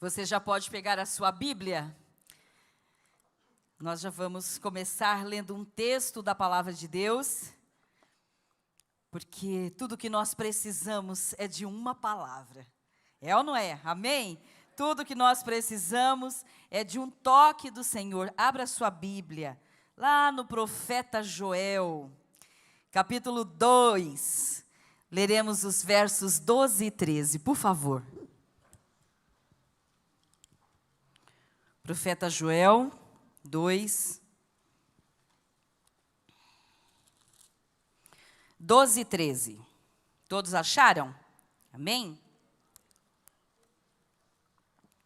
Você já pode pegar a sua Bíblia. Nós já vamos começar lendo um texto da Palavra de Deus, porque tudo que nós precisamos é de uma palavra. É ou não é? Amém? Tudo que nós precisamos é de um toque do Senhor. Abra sua Bíblia, lá no profeta Joel, capítulo 2. Leremos os versos 12 e 13, por favor. Profeta Joel 2, 12 e 13. Todos acharam? Amém?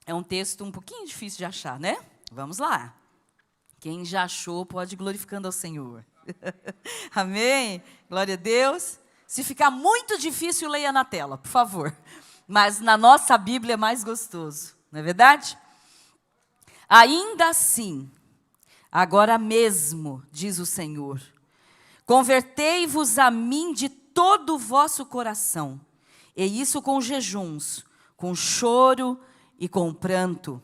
É um texto um pouquinho difícil de achar, né? Vamos lá. Quem já achou pode ir glorificando ao Senhor. Amém? Glória a Deus. Se ficar muito difícil, leia na tela, por favor. Mas na nossa Bíblia é mais gostoso, não é verdade? Ainda assim, agora mesmo, diz o Senhor, convertei-vos a mim de todo o vosso coração, e isso com jejuns, com choro e com pranto.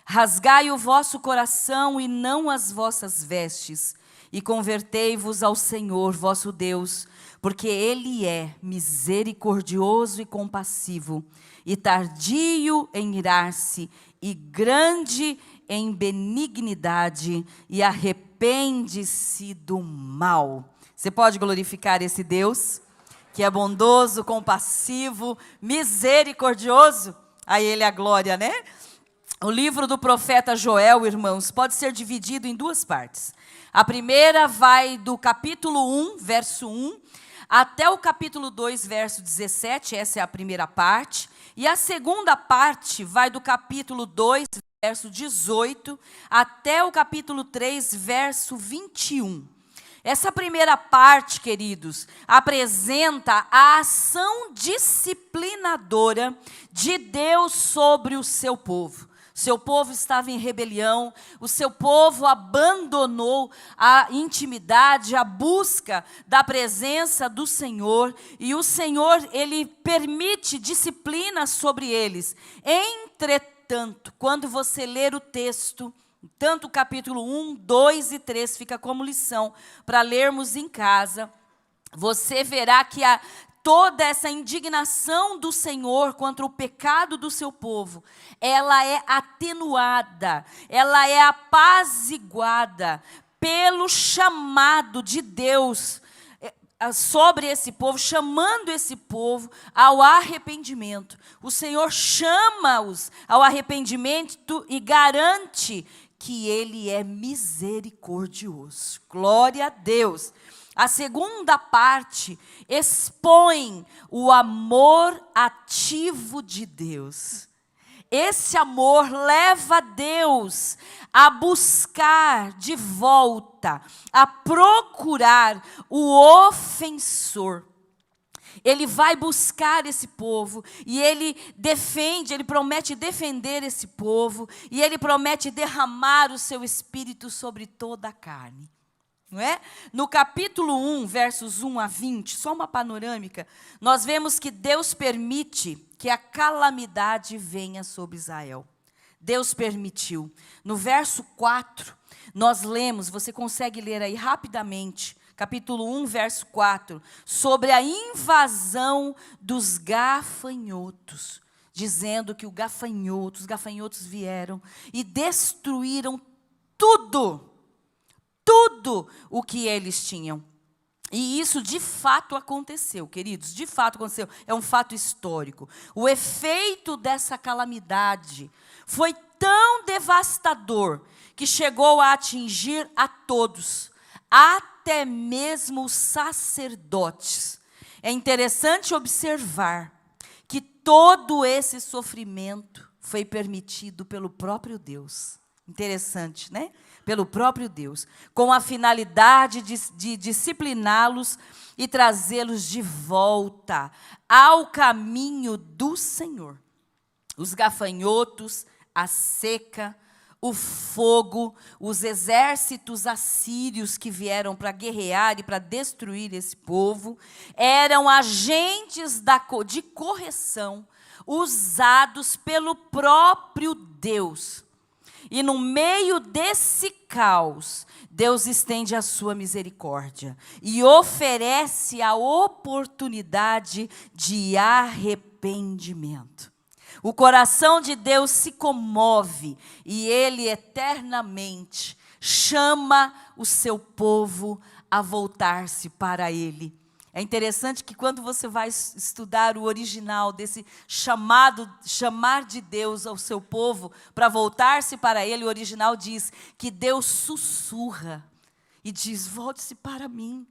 Rasgai o vosso coração e não as vossas vestes, e convertei-vos ao Senhor vosso Deus, porque Ele é misericordioso e compassivo, e tardio em irar-se, e grande em benignidade, e arrepende-se do mal. Você pode glorificar esse Deus, que é bondoso, compassivo, misericordioso? A Ele a glória, né? O livro do profeta Joel, irmãos, pode ser dividido em duas partes. A primeira vai do capítulo 1, verso 1, até o capítulo 2, verso 17, essa é a primeira parte. E a segunda parte vai do capítulo 2, verso 18, até o capítulo 3, verso 21. Essa primeira parte, queridos, apresenta a ação disciplinadora de Deus sobre o seu povo. Seu povo estava em rebelião, o seu povo abandonou a intimidade, a busca da presença do Senhor, e o Senhor, Ele permite disciplina sobre eles. Entretanto, quando você ler o texto, tanto o capítulo 1, 2 e 3, fica como lição para lermos em casa, você verá que toda essa indignação do Senhor contra o pecado do seu povo, ela é atenuada, ela é apaziguada pelo chamado de Deus sobre esse povo, chamando esse povo ao arrependimento. O Senhor chama-os ao arrependimento e garante que Ele é misericordioso. Glória a Deus. A segunda parte expõe o amor ativo de Deus. Esse amor leva Deus a buscar de volta, a procurar o ofensor. Ele vai buscar esse povo e ele promete defender esse povo e ele promete derramar o seu espírito sobre toda a carne. Não é? No capítulo 1, versos 1 a 20, só uma panorâmica, nós vemos que Deus permite que a calamidade venha sobre Israel. Deus permitiu. No verso 4, nós lemos, você consegue ler aí rapidamente, capítulo 1, verso 4, sobre a invasão dos gafanhotos, dizendo que os gafanhotos vieram e destruíram tudo o que eles tinham. E isso de fato aconteceu, queridos, de fato aconteceu, é um fato histórico. O efeito dessa calamidade foi tão devastador que chegou a atingir a todos, até mesmo os sacerdotes. É interessante observar que todo esse sofrimento foi permitido pelo próprio Deus. Interessante, né? Pelo próprio Deus, com a finalidade de discipliná-los e trazê-los de volta ao caminho do Senhor. Os gafanhotos, a seca, o fogo, os exércitos assírios que vieram para guerrear e para destruir esse povo, eram agentes de correção usados pelo próprio Deus. E no meio desse caos, Deus estende a sua misericórdia e oferece a oportunidade de arrependimento. O coração de Deus se comove e Ele eternamente chama o seu povo a voltar-se para Ele. É interessante que quando você vai estudar o original desse chamar de Deus ao seu povo para voltar-se para Ele, o original diz que Deus sussurra e diz: volte-se para mim,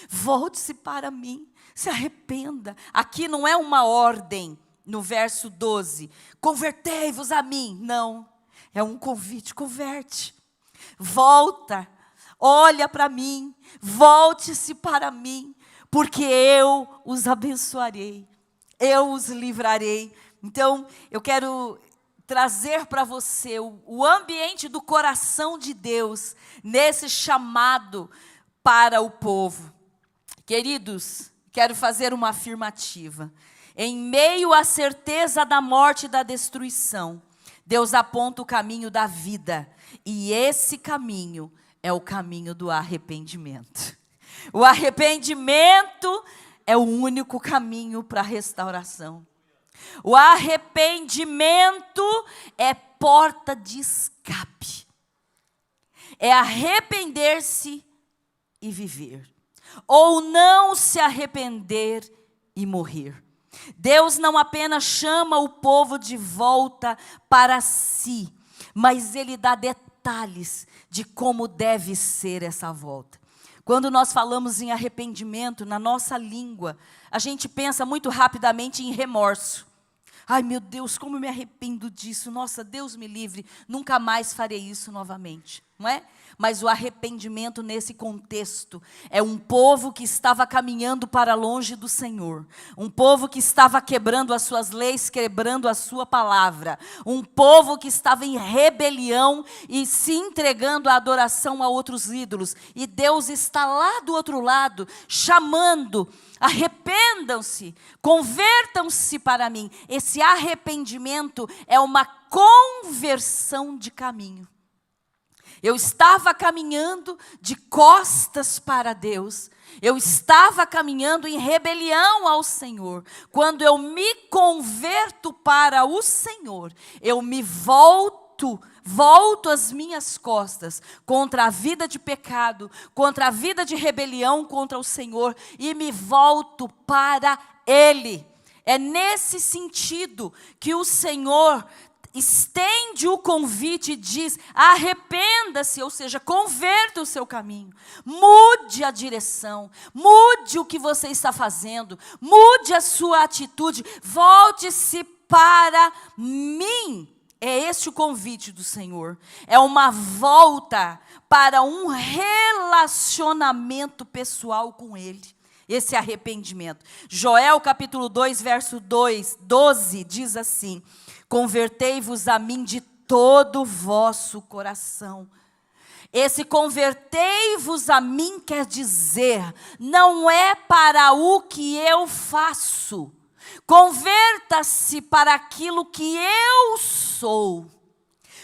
volte-se para mim, se arrependa. Aqui não é uma ordem, no verso 12, convertei-vos a mim. Não, é um convite, converte, volta, olha para mim, volte-se para mim. Porque eu os abençoarei, eu os livrarei. Então, eu quero trazer para você o ambiente do coração de Deus, nesse chamado para o povo. Queridos, quero fazer uma afirmativa. Em meio à certeza da morte e da destruição, Deus aponta o caminho da vida. E esse caminho é o caminho do arrependimento. O arrependimento é o único caminho para a restauração. O arrependimento é porta de escape. É arrepender-se e viver. Ou não se arrepender e morrer. Deus não apenas chama o povo de volta para si, mas Ele dá detalhes de como deve ser essa volta. Quando nós falamos em arrependimento, na nossa língua, a gente pensa muito rapidamente em remorso. Ai, meu Deus, como eu me arrependo disso. Nossa, Deus me livre, nunca mais farei isso novamente, não é? Mas o arrependimento nesse contexto é um povo que estava caminhando para longe do Senhor. Um povo que estava quebrando as suas leis, quebrando a sua palavra. Um povo que estava em rebelião e se entregando à adoração a outros ídolos. E Deus está lá do outro lado, chamando: arrependam-se, convertam-se para mim. Esse arrependimento é uma conversão de caminho. Eu estava caminhando de costas para Deus. Eu estava caminhando em rebelião ao Senhor. Quando eu me converto para o Senhor, eu me volto as minhas costas contra a vida de pecado, contra a vida de rebelião contra o Senhor e me volto para Ele. É nesse sentido que o Senhor estende o convite e diz: arrependa-se, ou seja, converta o seu caminho, mude a direção, mude o que você está fazendo, mude a sua atitude, volte-se para mim. É este o convite do Senhor, é uma volta para um relacionamento pessoal com Ele. Esse arrependimento. Joel capítulo 2, verso 12 diz assim: convertei-vos a mim de todo o vosso coração. Esse convertei-vos a mim quer dizer, não é para o que eu faço. Converta-se para aquilo que eu sou.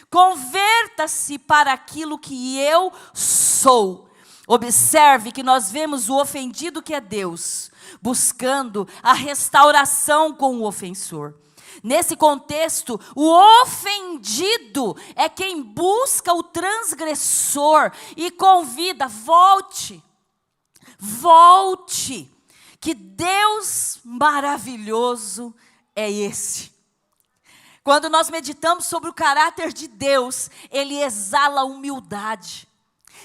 Converta-se para aquilo que eu sou. Observe que nós vemos o ofendido que é Deus, buscando a restauração com o ofensor. Nesse contexto, o ofendido é quem busca o transgressor e convida: volte, volte, que Deus maravilhoso é esse. Quando nós meditamos sobre o caráter de Deus, Ele exala humildade.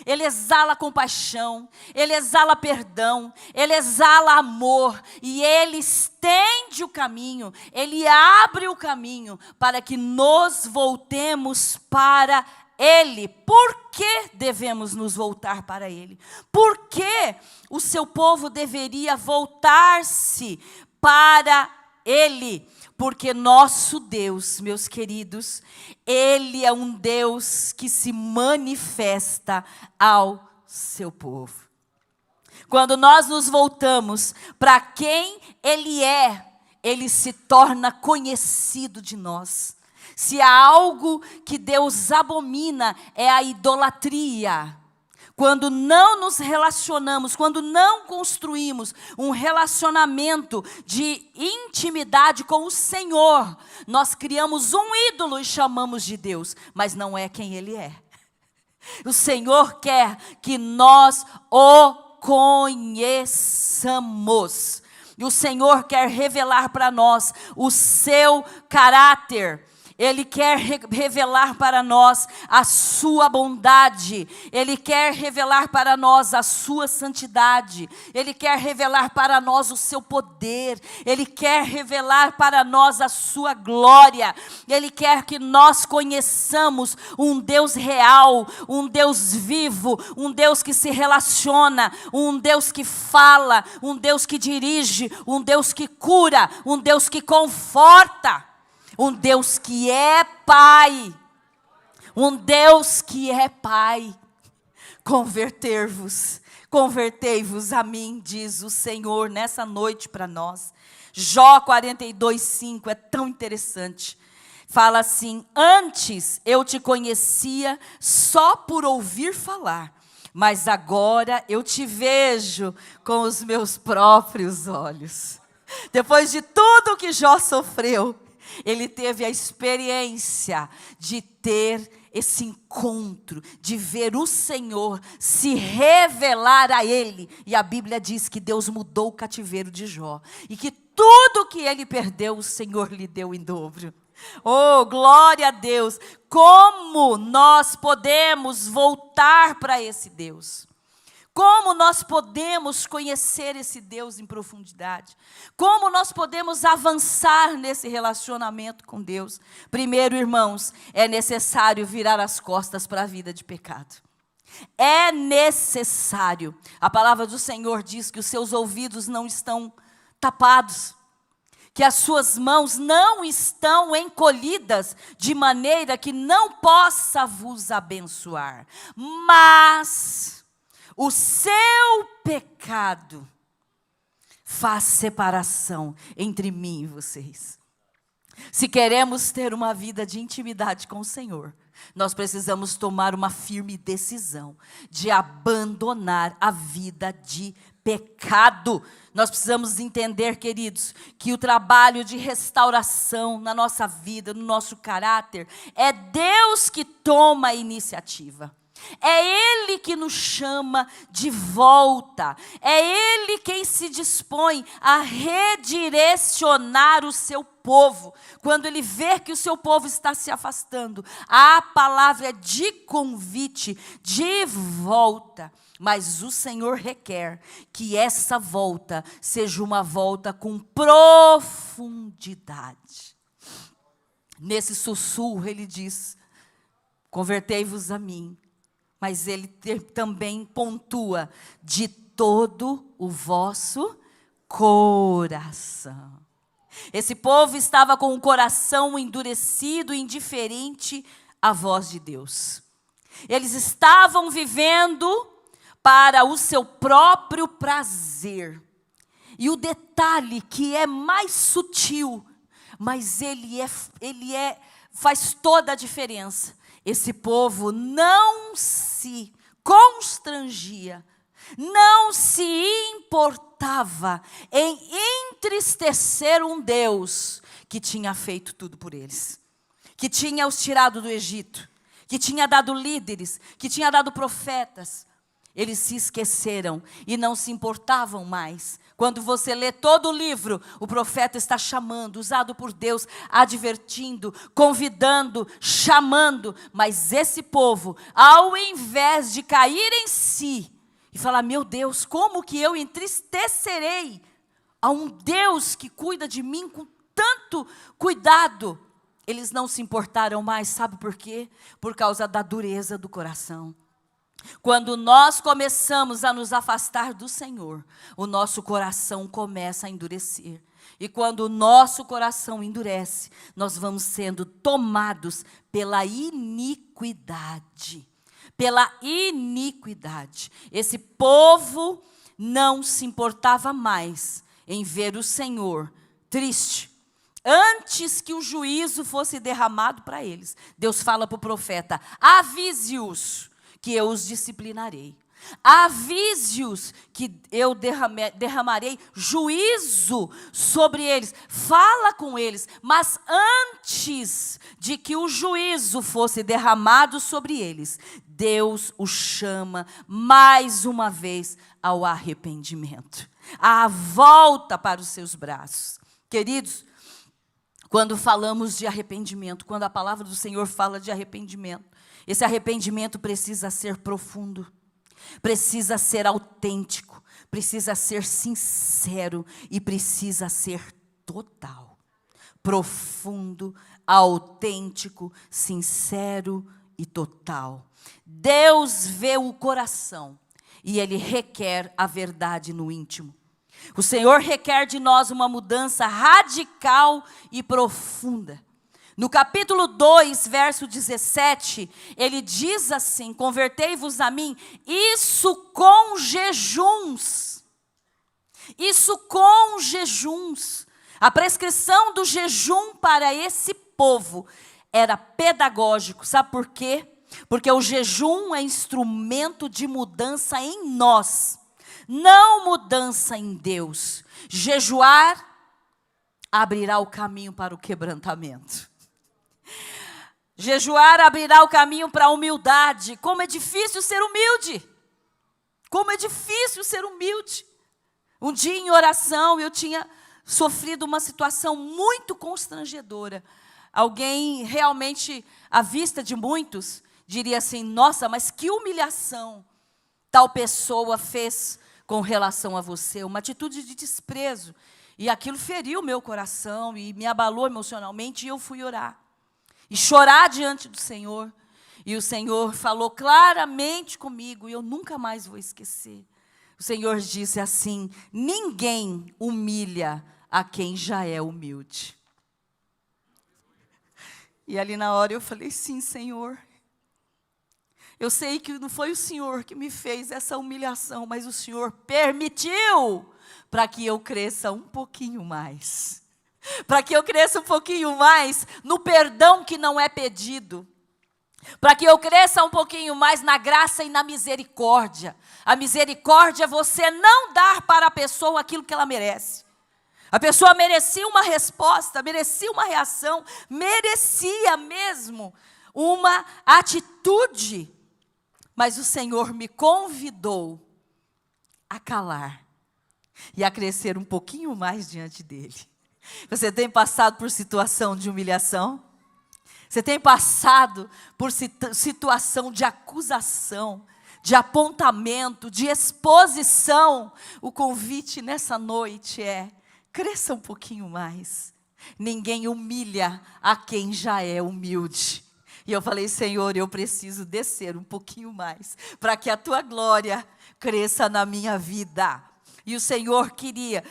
Ele exala compaixão, Ele exala perdão, Ele exala amor, e Ele estende o caminho, Ele abre o caminho para que nos voltemos para Ele. Por que devemos nos voltar para Ele? Por que o seu povo deveria voltar-se para Ele? Porque nosso Deus, meus queridos, Ele é um Deus que se manifesta ao seu povo. Quando nós nos voltamos para quem Ele é, ele se torna conhecido de nós. Se há algo que Deus abomina, é a idolatria. Quando não nos relacionamos, quando não construímos um relacionamento de intimidade com o Senhor, nós criamos um ídolo e chamamos de Deus, mas não é quem Ele é. O Senhor quer que nós o conheçamos. E o Senhor quer revelar para nós o seu caráter. Ele quer revelar para nós a sua bondade. Ele quer revelar para nós a sua santidade. Ele quer revelar para nós o seu poder. Ele quer revelar para nós a sua glória. Ele quer que nós conheçamos um Deus real, um Deus vivo, um Deus que se relaciona, um Deus que fala, um Deus que dirige, um Deus que cura, um Deus que conforta. Um Deus que é Pai. Um Deus que é Pai. Convertei-vos a mim, diz o Senhor nessa noite para nós. Jó 42:5 é tão interessante. Fala assim: antes eu te conhecia só por ouvir falar, mas agora eu te vejo com os meus próprios olhos. Depois de tudo que Jó sofreu, ele teve a experiência de ter esse encontro, de ver o Senhor se revelar a ele. E a Bíblia diz que Deus mudou o cativeiro de Jó. E que tudo que ele perdeu, o Senhor lhe deu em dobro. Oh, glória a Deus! Como nós podemos voltar para esse Deus? Como nós podemos conhecer esse Deus em profundidade? Como nós podemos avançar nesse relacionamento com Deus? Primeiro, irmãos, é necessário virar as costas para a vida de pecado. É necessário. A palavra do Senhor diz que os seus ouvidos não estão tapados, que as suas mãos não estão encolhidas, de maneira que não possa vos abençoar. Mas o seu pecado faz separação entre mim e vocês. Se queremos ter uma vida de intimidade com o Senhor, nós precisamos tomar uma firme decisão de abandonar a vida de pecado. Nós precisamos entender, queridos, que o trabalho de restauração na nossa vida, no nosso caráter, é Deus que toma a iniciativa. É Ele que nos chama de volta. É Ele quem se dispõe a redirecionar o seu povo. Quando Ele vê que o seu povo está se afastando, a palavra é de convite, de volta. Mas o Senhor requer que essa volta seja uma volta com profundidade. Nesse sussurro Ele diz: convertei-vos a mim. Mas Ele também pontua: de todo o vosso coração. Esse povo estava com o coração endurecido e indiferente à voz de Deus. Eles estavam vivendo para o seu próprio prazer. E o detalhe que é mais sutil, mas faz toda a diferença. Esse povo não se constrangia, não se importava em entristecer um Deus que tinha feito tudo por eles, que tinha os tirado do Egito, que tinha dado líderes, que tinha dado profetas. Eles se esqueceram e não se importavam mais. Quando você lê todo o livro, o profeta está chamando, usado por Deus, advertindo, convidando, chamando. Mas esse povo, ao invés de cair em si e falar: meu Deus, como que eu entristecerei a um Deus que cuida de mim com tanto cuidado? Eles não se importaram mais, sabe por quê? Por causa da dureza do coração. Quando nós começamos a nos afastar do Senhor, o nosso coração começa a endurecer. E quando o nosso coração endurece, nós vamos sendo tomados pela iniquidade. Pela iniquidade. Esse povo não se importava mais em ver o Senhor triste. Antes que o juízo fosse derramado para eles, Deus fala para o profeta: avise-os que eu os disciplinarei. Avise-os que eu derramarei juízo sobre eles. Fala com eles, mas antes de que o juízo fosse derramado sobre eles, Deus os chama mais uma vez ao arrependimento, à volta para os seus braços. Queridos, quando falamos de arrependimento, quando a palavra do Senhor fala de arrependimento, esse arrependimento precisa ser profundo, precisa ser autêntico, precisa ser sincero e precisa ser total. Profundo, autêntico, sincero e total. Deus vê o coração e Ele requer a verdade no íntimo. O Senhor requer de nós uma mudança radical e profunda. No capítulo 2, verso 17, ele diz assim: convertei-vos a mim, isso com jejuns. Isso com jejuns. A prescrição do jejum para esse povo era pedagógico. Sabe por quê? Porque o jejum é instrumento de mudança em nós, não mudança em Deus. Jejuar abrirá o caminho para o quebrantamento. Jejuar abrirá o caminho para a humildade. Como é difícil ser humilde. Como é difícil ser humilde. Um dia em oração eu tinha sofrido uma situação muito constrangedora. Alguém realmente, à vista de muitos, diria assim: nossa, mas que humilhação tal pessoa fez com relação a você. Uma atitude de desprezo. E aquilo feriu o meu coração e me abalou emocionalmente, e eu fui orar. E chorar diante do Senhor. E o Senhor falou claramente comigo, e eu nunca mais vou esquecer. O Senhor disse assim: ninguém humilha a quem já é humilde. E ali na hora eu falei: sim, Senhor. Eu sei que não foi o Senhor que me fez essa humilhação, mas o Senhor permitiu para que eu cresça um pouquinho mais. Para que eu cresça um pouquinho mais no perdão que não é pedido. Para que eu cresça um pouquinho mais na graça e na misericórdia. A misericórdia é você não dar para a pessoa aquilo que ela merece. A pessoa merecia uma resposta, merecia uma reação, merecia mesmo uma atitude. Mas o Senhor me convidou a calar e a crescer um pouquinho mais diante dEle. Você tem passado por situação de humilhação? Você tem passado por situação de acusação, de apontamento, de exposição? O convite nessa noite é: cresça um pouquinho mais. Ninguém humilha a quem já é humilde. E eu falei: Senhor, eu preciso descer um pouquinho mais, para que a Tua glória cresça na minha vida. E o Senhor queria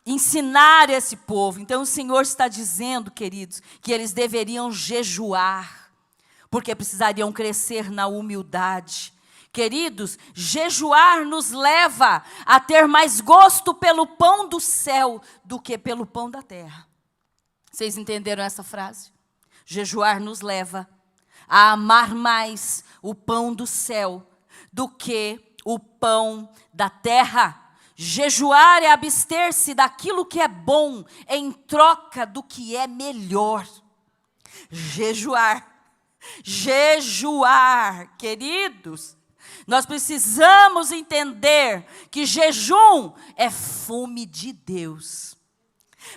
ensinar esse povo. Então o Senhor está dizendo, queridos, que eles deveriam jejuar, porque precisariam crescer na humildade. Queridos, jejuar nos leva a ter mais gosto pelo pão do céu do que pelo pão da terra. Vocês entenderam essa frase? Jejuar nos leva a amar mais o pão do céu do que o pão da terra. Jejuar é abster-se daquilo que é bom em troca do que é melhor. Jejuar, queridos, nós precisamos entender que jejum é fome de Deus.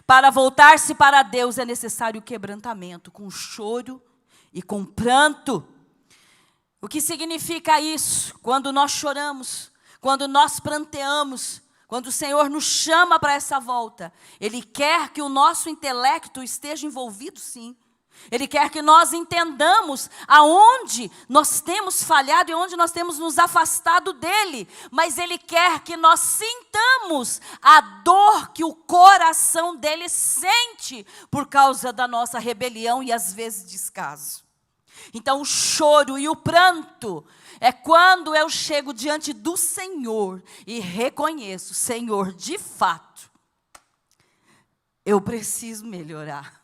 Para voltar-se para Deus é necessário quebrantamento, com choro e com pranto. O que significa isso? Quando nós choramos, quando nós pranteamos, quando o Senhor nos chama para essa volta, Ele quer que o nosso intelecto esteja envolvido, sim. Ele quer que nós entendamos aonde nós temos falhado e onde nós temos nos afastado dEle. Mas Ele quer que nós sintamos a dor que o coração dEle sente por causa da nossa rebelião e às vezes descaso. Então o choro e o pranto é quando eu chego diante do Senhor e reconheço: Senhor, de fato, eu preciso melhorar.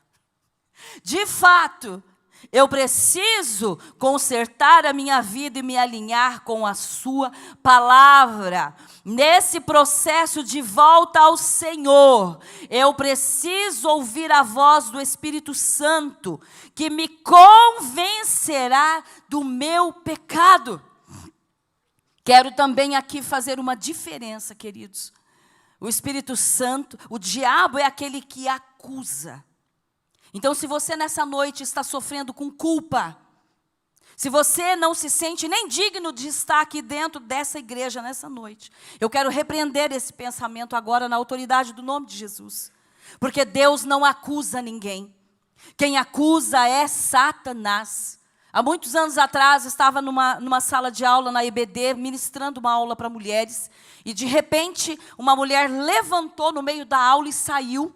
De fato, eu preciso consertar a minha vida e me alinhar com a sua palavra. Nesse processo de volta ao Senhor, eu preciso ouvir a voz do Espírito Santo, que me convencerá do meu pecado. Quero também aqui fazer uma diferença, queridos. O Espírito Santo, o diabo é aquele que acusa. Então, se você nessa noite está sofrendo com culpa, se você não se sente nem digno de estar aqui dentro dessa igreja nessa noite, eu quero repreender esse pensamento agora na autoridade do nome de Jesus. Porque Deus não acusa ninguém. Quem acusa é Satanás. Há muitos anos atrás, eu estava numa sala de aula na EBD, ministrando uma aula para mulheres, e de repente, uma mulher levantou no meio da aula e saiu.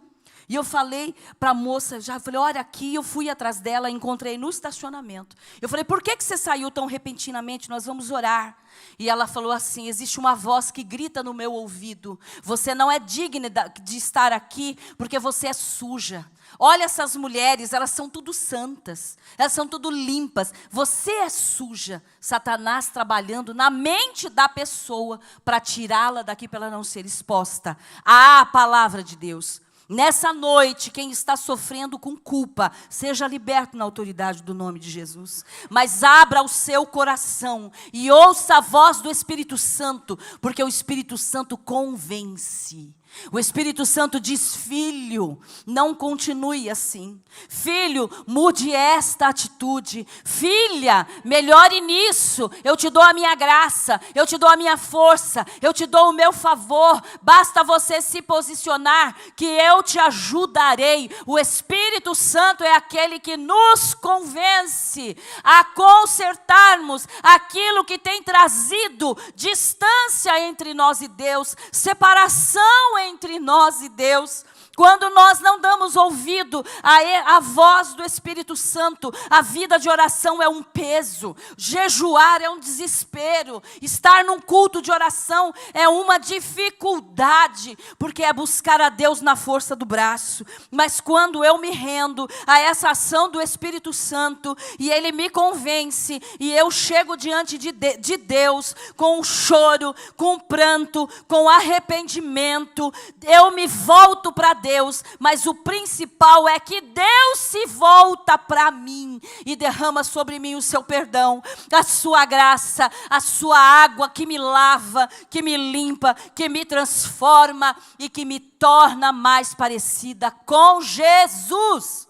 E eu falei para a moça, olha aqui, eu fui atrás dela, encontrei no estacionamento. Eu falei, por que você saiu tão repentinamente? Nós vamos orar. E ela falou assim, existe uma voz que grita no meu ouvido, você não é digna de estar aqui, porque você é suja. Olha essas mulheres, elas são tudo santas, elas são tudo limpas. Você é suja. Satanás trabalhando na mente da pessoa para tirá-la daqui, para ela não ser exposta à palavra de Deus. Nessa noite, quem está sofrendo com culpa, seja liberto na autoridade do nome de Jesus. Mas abra o seu coração e ouça a voz do Espírito Santo, porque o Espírito Santo convence. O Espírito Santo diz, filho, não continue assim. Filho, mude esta atitude. Filha, melhore nisso. Eu te dou a minha graça, eu te dou a minha força, eu te dou o meu favor. Basta você se posicionar que eu te ajudarei. O Espírito Santo é aquele que nos convence a consertarmos aquilo que tem trazido distância entre nós e Deus, separação entre nós e Deus. Quando nós não damos ouvido à voz do Espírito Santo, a vida de oração é um peso, jejuar é um desespero, estar num culto de oração é uma dificuldade, porque é buscar a Deus na força do braço. Mas quando eu me rendo a essa ação do Espírito Santo, e Ele me convence, e eu chego diante de Deus, com choro, com pranto, com arrependimento, eu me volto para Deus, mas o principal é que Deus se volta para mim e derrama sobre mim o seu perdão, a sua graça, a sua água que me lava, que me limpa, que me transforma e que me torna mais parecida com Jesus.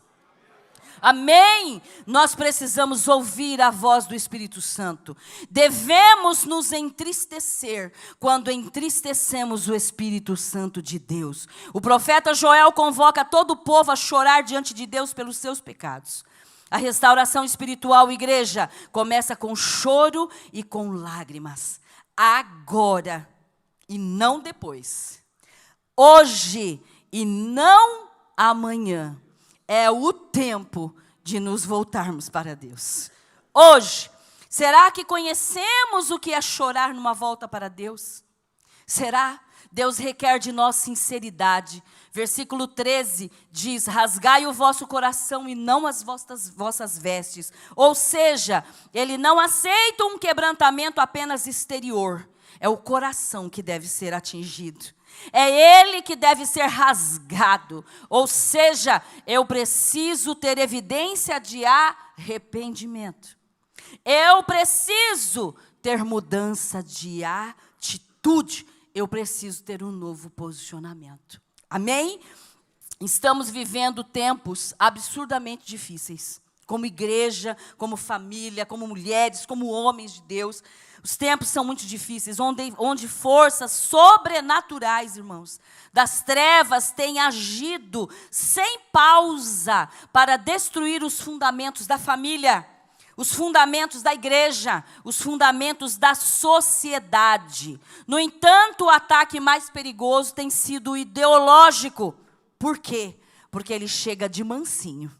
Amém? Nós precisamos ouvir a voz do Espírito Santo. Devemos nos entristecer quando entristecemos o Espírito Santo de Deus. O profeta Joel convoca todo o povo a chorar diante de Deus pelos seus pecados. A restauração espiritual, igreja, começa com choro e com lágrimas. Agora e não depois. Hoje e não amanhã. É o tempo de nos voltarmos para Deus. Hoje, será que conhecemos o que é chorar numa volta para Deus? Será? Deus requer de nós sinceridade. Versículo 13 diz, rasgai o vosso coração e não as vossas vestes. Ou seja, Ele não aceita um quebrantamento apenas exterior. É o coração que deve ser atingido. É ele que deve ser rasgado. Ou seja, eu preciso ter evidência de arrependimento. Eu preciso ter mudança de atitude. Eu preciso ter um novo posicionamento. Amém? Estamos vivendo tempos absurdamente difíceis. Como igreja, como família, como mulheres, como homens de Deus. Os tempos são muito difíceis, onde forças sobrenaturais, irmãos, das trevas têm agido sem pausa para destruir os fundamentos da família, os fundamentos da igreja, os fundamentos da sociedade. No entanto, o ataque mais perigoso tem sido ideológico. Por quê? Porque ele chega de mansinho.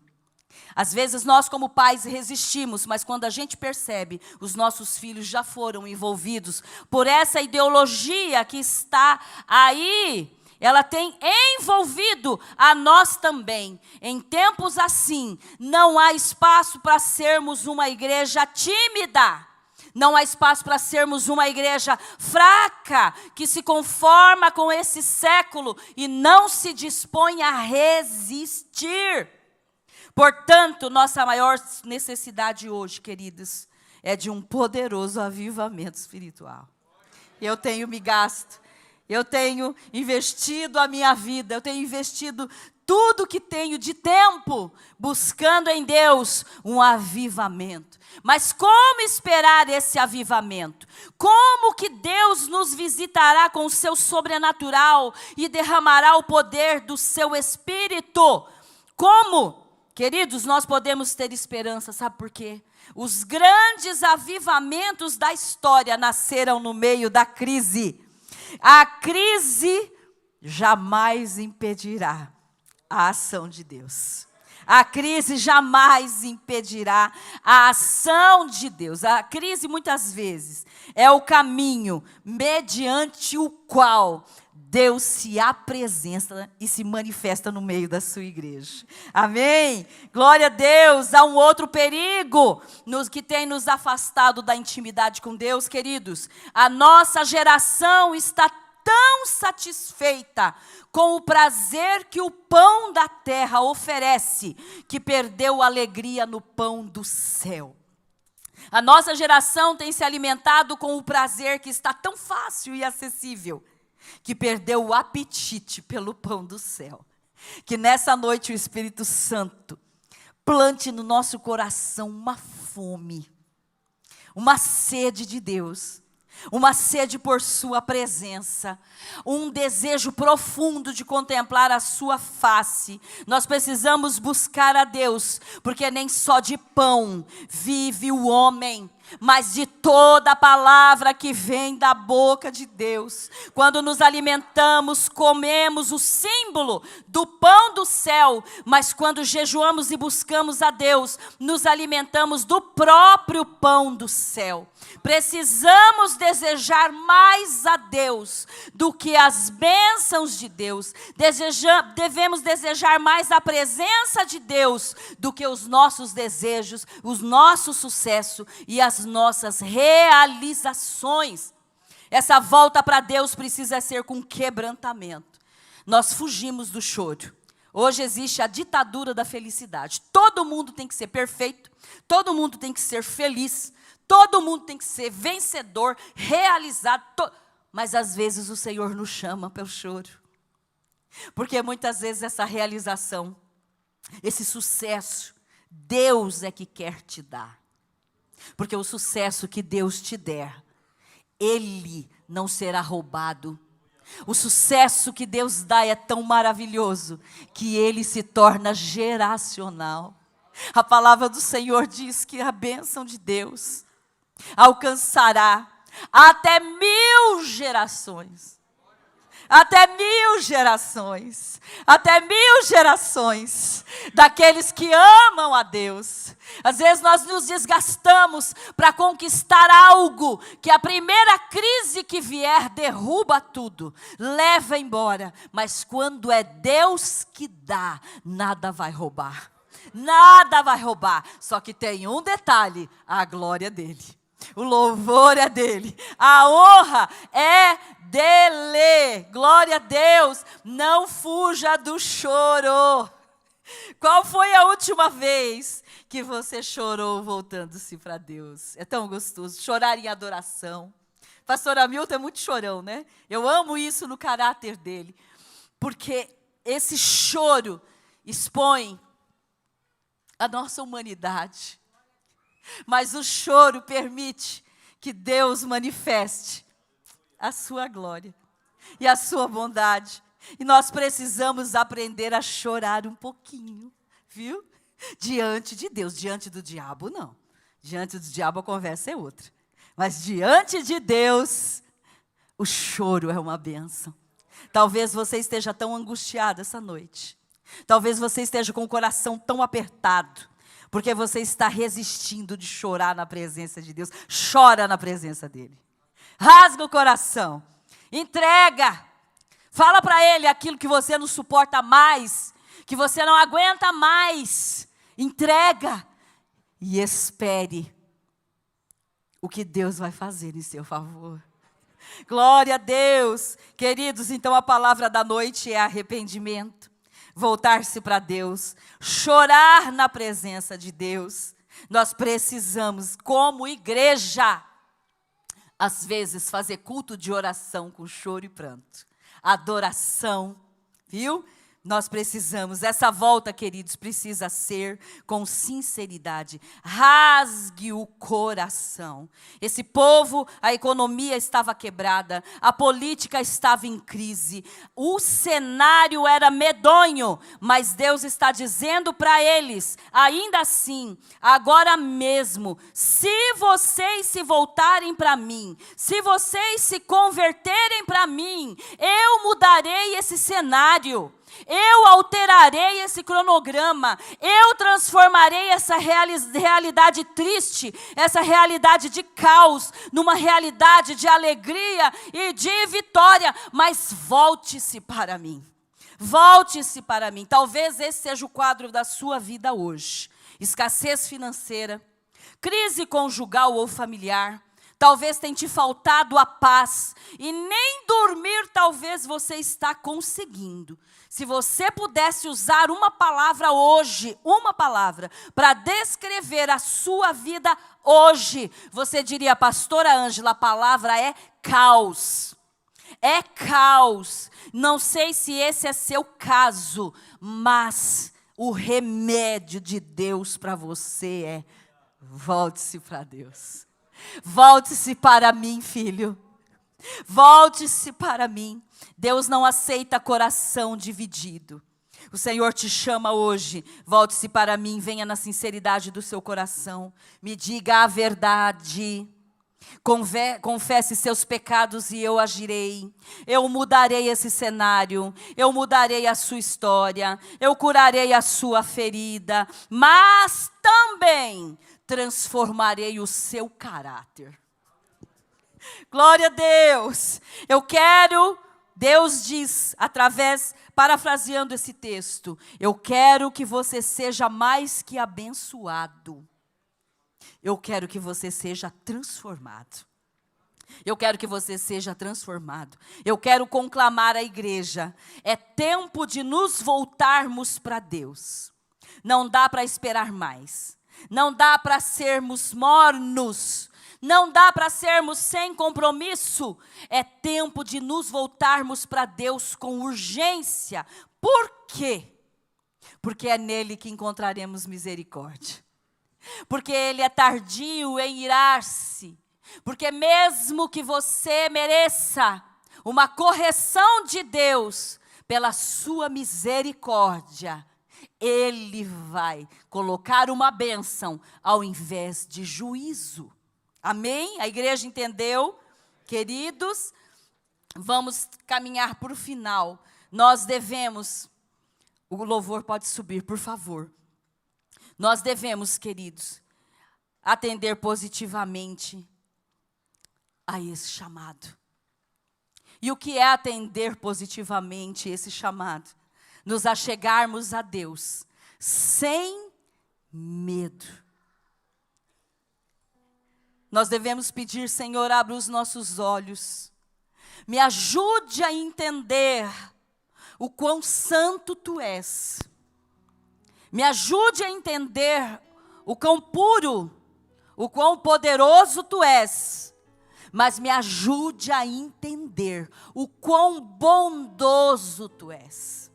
Às vezes nós como pais resistimos, mas quando a gente percebe, os nossos filhos já foram envolvidos por essa ideologia que está aí ela tem envolvido a nós também. Em tempos assim, não há espaço para sermos uma igreja tímida. Não há espaço para sermos uma igreja fraca, que se conforma com esse século e não se dispõe a resistir. Portanto, nossa maior necessidade hoje, queridos, é de um poderoso avivamento espiritual. Eu tenho me gasto, eu tenho investido a minha vida, eu tenho investido tudo que tenho de tempo, buscando em Deus um avivamento. Mas como esperar esse avivamento? Como que Deus nos visitará com o seu sobrenatural e derramará o poder do seu Espírito? Como? Queridos, nós podemos ter esperança, sabe por quê? Os grandes avivamentos da história nasceram no meio da crise. A crise jamais impedirá a ação de Deus. A crise jamais impedirá a ação de Deus. A crise, muitas vezes, é o caminho mediante o qual Deus se apresenta e se manifesta no meio da sua igreja. Amém? Glória a Deus. Há um outro perigo que tem nos afastado da intimidade com Deus, queridos. A nossa geração está tão satisfeita com o prazer que o pão da terra oferece, que perdeu a alegria no pão do céu. A nossa geração tem se alimentado com o prazer que está tão fácil e acessível, que perdeu o apetite pelo pão do céu. Que nessa noite o Espírito Santo plante no nosso coração uma fome, uma sede de Deus, uma sede por sua presença, um desejo profundo de contemplar a sua face. Nós precisamos buscar a Deus, porque nem só de pão vive o homem, mas de toda a palavra que vem da boca de Deus. Quando nos alimentamos, comemos o símbolo do pão do céu, mas quando jejuamos e buscamos a Deus, nos alimentamos do próprio pão do céu. Precisamos desejar mais a Deus do que as bênçãos de Deus. Devemos desejar mais a presença de Deus do que os nossos desejos, os nossos sucessos e as nossas realizações. Essa volta para Deus precisa ser com quebrantamento. Nós fugimos do choro. Hoje existe a ditadura da felicidade. Todo mundo tem que ser perfeito, todo mundo tem que ser feliz, todo mundo tem que ser vencedor, realizado. Mas às vezes o Senhor nos chama pelo choro. Porque muitas vezes essa realização, esse sucesso, Deus é que quer te dar. Porque o sucesso que Deus te der, Ele não será roubado. O sucesso que Deus dá é tão maravilhoso que Ele se torna geracional. A palavra do Senhor diz que a bênção de Deus alcançará até 1000 gerações. Até 1000 gerações. Até 1000 gerações daqueles que amam a Deus. Às vezes nós nos desgastamos para conquistar algo que a primeira crise que vier derruba tudo, leva embora. Mas quando é Deus que dá, nada vai roubar. Nada vai roubar. Só que tem um detalhe: a glória dele. O louvor é dele, a honra é dele. Glória a Deus. Não fuja do choro. Qual foi a última vez que você chorou voltando-se para Deus? É tão gostoso chorar em adoração. Pastor Hamilton é muito chorão, né? Eu amo isso no caráter dele, porque esse choro expõe a nossa humanidade. Mas o choro permite que Deus manifeste a sua glória e a sua bondade. E nós precisamos aprender a chorar um pouquinho, viu? Diante de Deus. Diante do diabo, não. Diante do diabo a conversa é outra. Mas diante de Deus, o choro é uma bênção. Talvez você esteja tão angustiado essa noite. Talvez você esteja com o coração tão apertado, porque você está resistindo de chorar na presença de Deus. Chora na presença dele. Rasga o coração. Entrega. Fala para Ele aquilo que você não suporta mais, que você não aguenta mais. Entrega e espere o que Deus vai fazer em seu favor. Glória a Deus. Queridos, então a palavra da noite é arrependimento. Voltar-se para Deus, chorar na presença de Deus. Nós precisamos, como igreja, às vezes fazer culto de oração com choro e pranto. Adoração, viu? Nós precisamos, essa volta, queridos, precisa ser com sinceridade. Rasgue o coração. Esse povo, a economia estava quebrada, a política estava em crise, o cenário era medonho, mas Deus está dizendo para eles, ainda assim, agora mesmo, se vocês se voltarem para mim, se vocês se converterem para mim, eu mudarei esse cenário. Eu alterarei esse cronograma, eu transformarei essa realidade triste, essa realidade de caos, numa realidade de alegria e de vitória, mas volte-se para mim, volte-se para mim. Talvez esse seja o quadro da sua vida hoje, escassez financeira, crise conjugal ou familiar, talvez tenha te faltado a paz, e nem dormir talvez você está conseguindo. Se você pudesse usar uma palavra hoje, uma palavra, para descrever a sua vida hoje, você diria, pastora Ângela, a palavra é caos. É caos. Não sei se esse é seu caso, mas o remédio de Deus para você é: volte-se para Deus. Volte-se para mim, filho. Volte-se para mim. Deus não aceita coração dividido. O Senhor te chama hoje. Volte-se para mim, venha na sinceridade do seu coração. Me diga a verdade. Confesse seus pecados e eu agirei. Eu mudarei esse cenário. Eu mudarei a sua história. Eu curarei a sua ferida. Mas também transformarei o seu caráter. Glória a Deus. Eu quero, Deus diz, parafraseando esse texto, eu quero que você seja mais que abençoado. Eu quero que você seja transformado. Eu quero que você seja transformado. Eu quero conclamar a igreja. É tempo de nos voltarmos para Deus. Não dá para esperar mais. Não dá para sermos mornos. Não dá para sermos sem compromisso. É tempo de nos voltarmos para Deus com urgência. Por quê? Porque é nele que encontraremos misericórdia. Porque ele é tardio em irar-se. Porque mesmo que você mereça uma correção de Deus, pela sua misericórdia, ele vai colocar uma bênção ao invés de juízo. Amém? A igreja entendeu? Queridos, vamos caminhar para o final. Nós devemos, o louvor pode subir, por favor. Nós devemos, queridos, atender positivamente a esse chamado. E o que é atender positivamente esse chamado? Nos achegarmos a Deus sem medo. Nós devemos pedir, Senhor, abra os nossos olhos. Me ajude a entender o quão santo Tu és. Me ajude a entender o quão puro, o quão poderoso Tu és. Mas me ajude a entender o quão bondoso Tu és.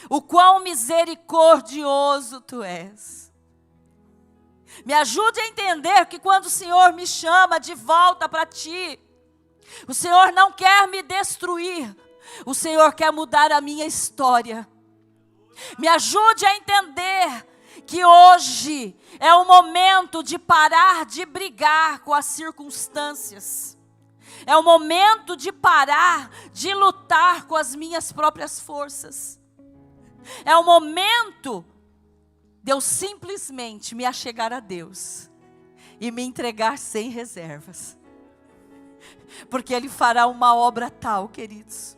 O quão misericordioso Tu és. Me ajude a entender que quando o Senhor me chama de volta para Ti, o Senhor não quer me destruir, o Senhor quer mudar a minha história. Me ajude a entender que hoje é o momento de parar de brigar com as circunstâncias. É o momento de parar de lutar com as minhas próprias forças. É o momento de eu simplesmente me achegar a Deus e me entregar sem reservas. Porque Ele fará uma obra tal, queridos.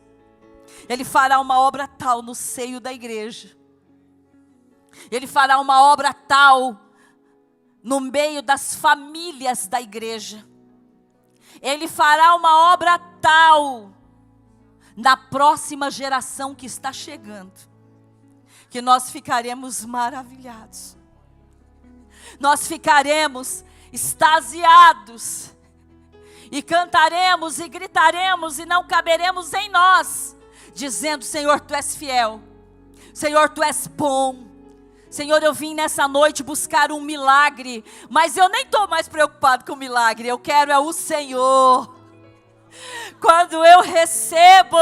Ele fará uma obra tal no seio da igreja. Ele fará uma obra tal no meio das famílias da igreja. Ele fará uma obra tal na próxima geração que está chegando, que nós ficaremos maravilhados. Nós ficaremos extasiados e cantaremos e gritaremos e não caberemos em nós, dizendo: Senhor, Tu és fiel, Senhor, Tu és bom. Senhor, eu vim nessa noite buscar um milagre, mas eu nem estou mais preocupado com o milagre, eu quero é o Senhor. Quando eu recebo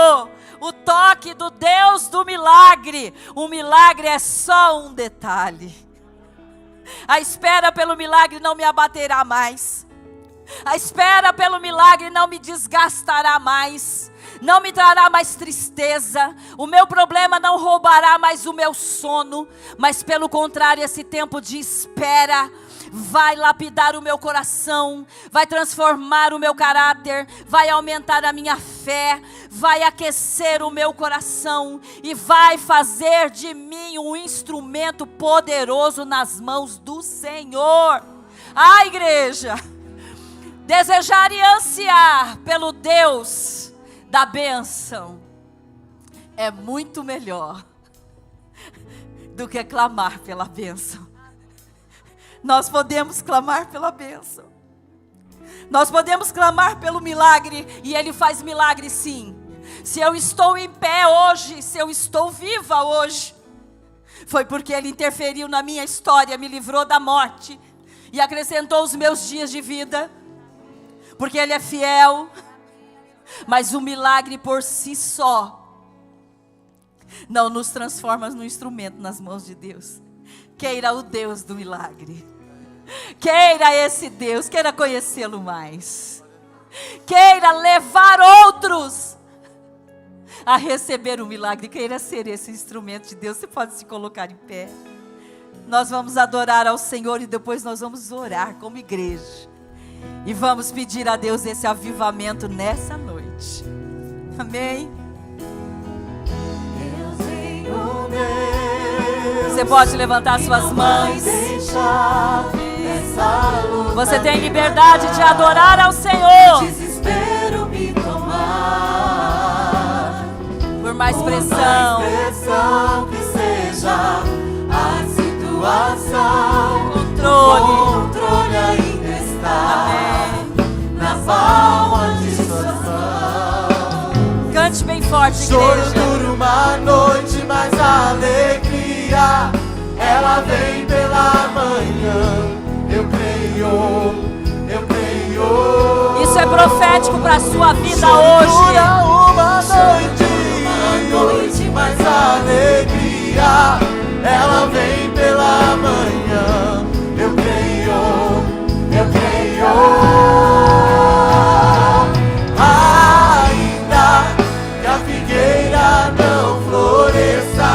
o toque do Deus do milagre, o milagre é só um detalhe. A espera pelo milagre não me abaterá mais. A espera pelo milagre não me desgastará mais. Não me trará mais tristeza. O meu problema não roubará mais o meu sono. Mas pelo contrário, esse tempo de espera vai lapidar o meu coração, vai transformar o meu caráter, vai aumentar a minha fé, vai aquecer o meu coração e vai fazer de mim um instrumento poderoso nas mãos do Senhor. Ah, igreja, desejar e ansiar pelo Deus da bênção é muito melhor do que clamar pela bênção. Nós podemos clamar pela bênção. Nós podemos clamar pelo milagre, e Ele faz milagre sim. Se eu estou em pé hoje, se eu estou viva hoje, foi porque Ele interferiu na minha história, me livrou da morte e acrescentou os meus dias de vida, porque Ele é fiel. Mas o milagre por si só não nos transforma num instrumento nas mãos de Deus. Queira o Deus do milagre, queira esse Deus, queira conhecê-lo mais, queira levar outros a receber o milagre, queira ser esse instrumento de Deus. Você pode se colocar em pé. Nós vamos adorar ao Senhor e depois nós vamos orar como igreja e vamos pedir a Deus esse avivamento nessa noite. Amém? Você pode levantar suas mãos. Você tem liberdade de adorar ao Senhor. Desespero me tomar. Por mais pressão Que seja a situação, controle ainda está. Amém. Na palma de suas mãos. Cante bem forte, Choro igreja. dura uma noite, mas a alegria ela vem pela manhã. Eu creio. Isso é profético para a sua vida Choro hoje. dura uma noite, mas a alegria ela vem pela manhã. Eu creio. Ainda que a figueira não floresça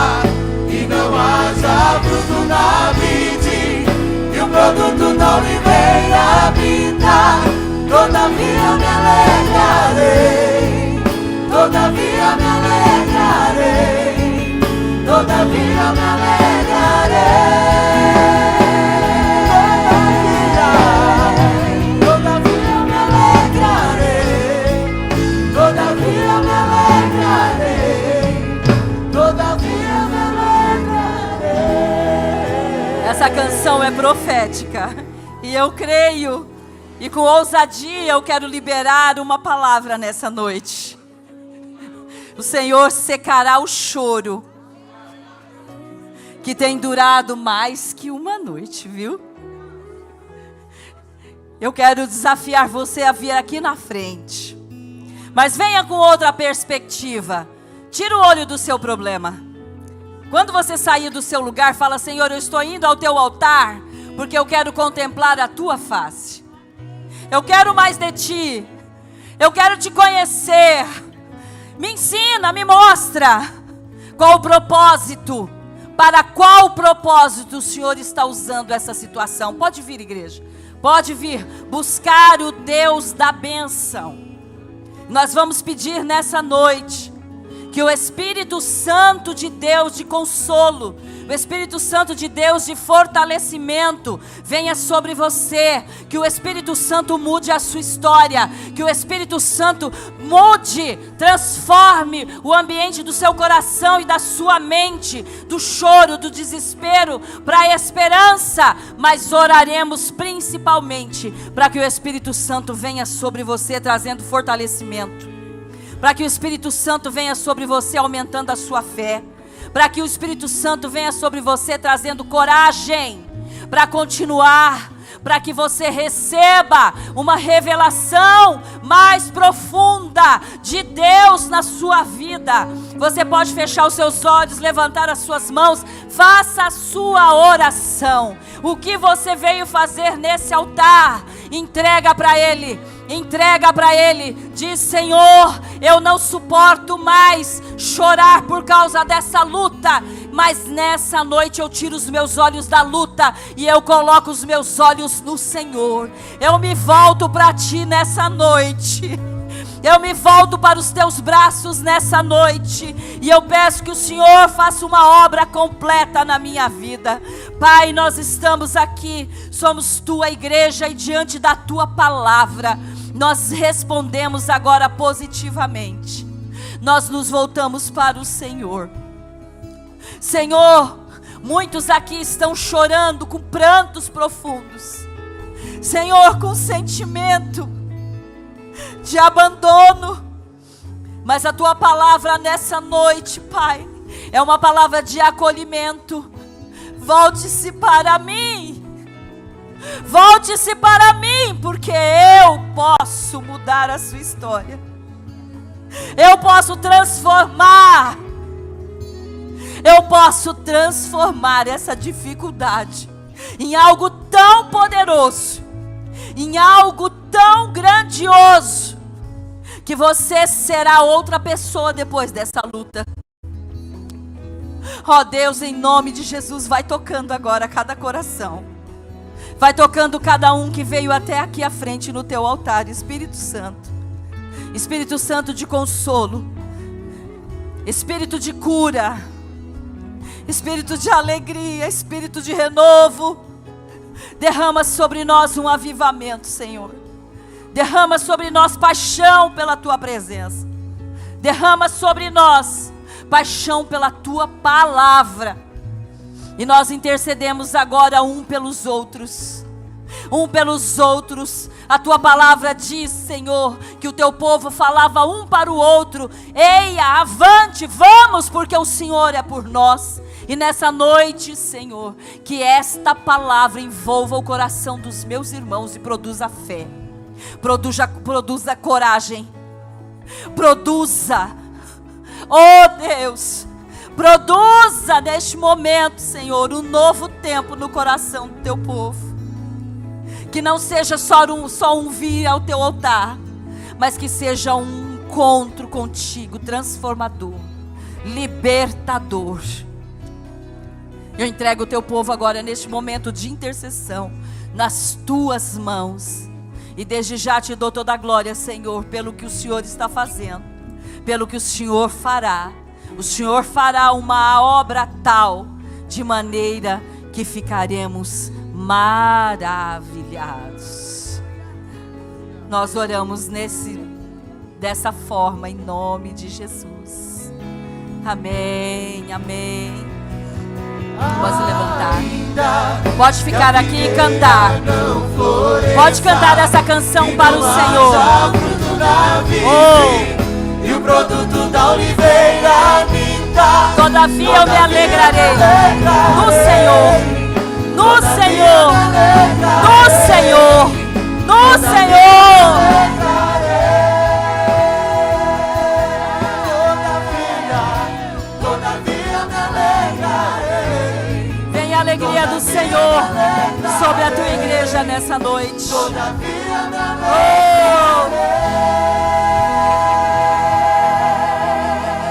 e não haja fruto na vide, e o produto não lhe venha habitar, todavia me alegrarei, todavia me alegrarei, todavia me alegrarei. Essa canção é profética e eu creio, e com ousadia eu quero liberar uma palavra nessa noite. O Senhor secará o choro que tem durado mais que uma noite, viu? Eu quero desafiar você a vir aqui na frente, mas venha com outra perspectiva. Tira o olho do seu problema. Quando você sair do seu lugar, fala: Senhor, eu estou indo ao teu altar, porque eu quero contemplar a tua face. Eu quero mais de ti. Eu quero te conhecer. Me ensina, me mostra qual o propósito, para qual propósito o Senhor está usando essa situação. Pode vir, igreja. Pode vir buscar o Deus da bênção. Nós vamos pedir nessa noite Que o Espírito Santo de Deus de consolo, o Espírito Santo de Deus de fortalecimento venha sobre você. Que o Espírito Santo mude a sua história. Que o Espírito Santo mude, transforme o ambiente do seu coração e da sua mente, do choro, do desespero, para a esperança. Mas oraremos principalmente para que o Espírito Santo venha sobre você trazendo fortalecimento. Para que o Espírito Santo venha sobre você aumentando a sua fé. Para que o Espírito Santo venha sobre você trazendo coragem para continuar. Para que você receba uma revelação mais profunda de Deus na sua vida. Você pode fechar os seus olhos, levantar as suas mãos, faça a sua oração. O que você veio fazer nesse altar, entrega para Ele. Entrega para Ele, diz: Senhor, eu não suporto mais chorar por causa dessa luta, mas nessa noite eu tiro os meus olhos da luta e eu coloco os meus olhos no Senhor. Eu me volto para Ti nessa noite. Eu me volto para os Teus braços nessa noite e eu peço que o Senhor faça uma obra completa na minha vida. Pai, nós estamos aqui, somos Tua igreja e diante da Tua palavra nós respondemos agora positivamente. Nós nos voltamos para o Senhor. Senhor, muitos aqui estão chorando com prantos profundos. Senhor, com sentimento de abandono. Mas a Tua palavra nessa noite, Pai, é uma palavra de acolhimento. Volte-se para mim. Volte-se para mim, porque eu posso mudar a sua história. Eu posso transformar. Eu posso transformar essa dificuldade em algo tão poderoso, em algo tão grandioso, que você será outra pessoa depois dessa luta. Ó Deus, em nome de Jesus, vai tocando agora cada coração. Vai tocando cada um que veio até aqui à frente no Teu altar. Espírito Santo. Espírito Santo de consolo. Espírito de cura. Espírito de alegria. Espírito de renovo. Derrama sobre nós um avivamento, Senhor. Derrama sobre nós paixão pela Tua presença. Derrama sobre nós paixão pela Tua palavra. E nós intercedemos agora um pelos outros. Um pelos outros. A Tua palavra diz, Senhor, que o Teu povo falava um para o outro: eia, avante, vamos, porque o Senhor é por nós. E nessa noite, Senhor, que esta palavra envolva o coração dos meus irmãos e produza fé. Produza coragem. Produza. Oh Deus, produza neste momento, Senhor, um novo tempo no coração do Teu povo. Que não seja só um vir ao Teu altar, mas que seja um encontro contigo, transformador, libertador. Eu entrego o Teu povo agora neste momento de intercessão nas Tuas mãos. E desde já Te dou toda a glória, Senhor, pelo que o Senhor está fazendo, pelo que o Senhor fará. O Senhor fará uma obra tal, de maneira que ficaremos maravilhados. Nós oramos dessa forma, em nome de Jesus. Amém, amém. Pode se levantar. Pode ficar aqui e cantar. Pode cantar essa canção para o Senhor. Oh! E o produto da oliveira me dá. Todavia eu me alegrarei no Senhor, no Senhor, no Senhor, no Senhor. Todavia me alegrarei. Vem a alegria do Senhor sobre a Tua igreja nessa noite. Todavia me alegrarei.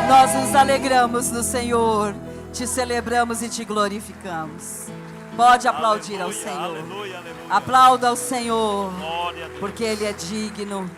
Nós nos alegramos no Senhor, Te celebramos e Te glorificamos. Pode aplaudir ao Senhor. Aleluia, aleluia. Aplauda ao Senhor, Glória a Deus. porque Ele é digno.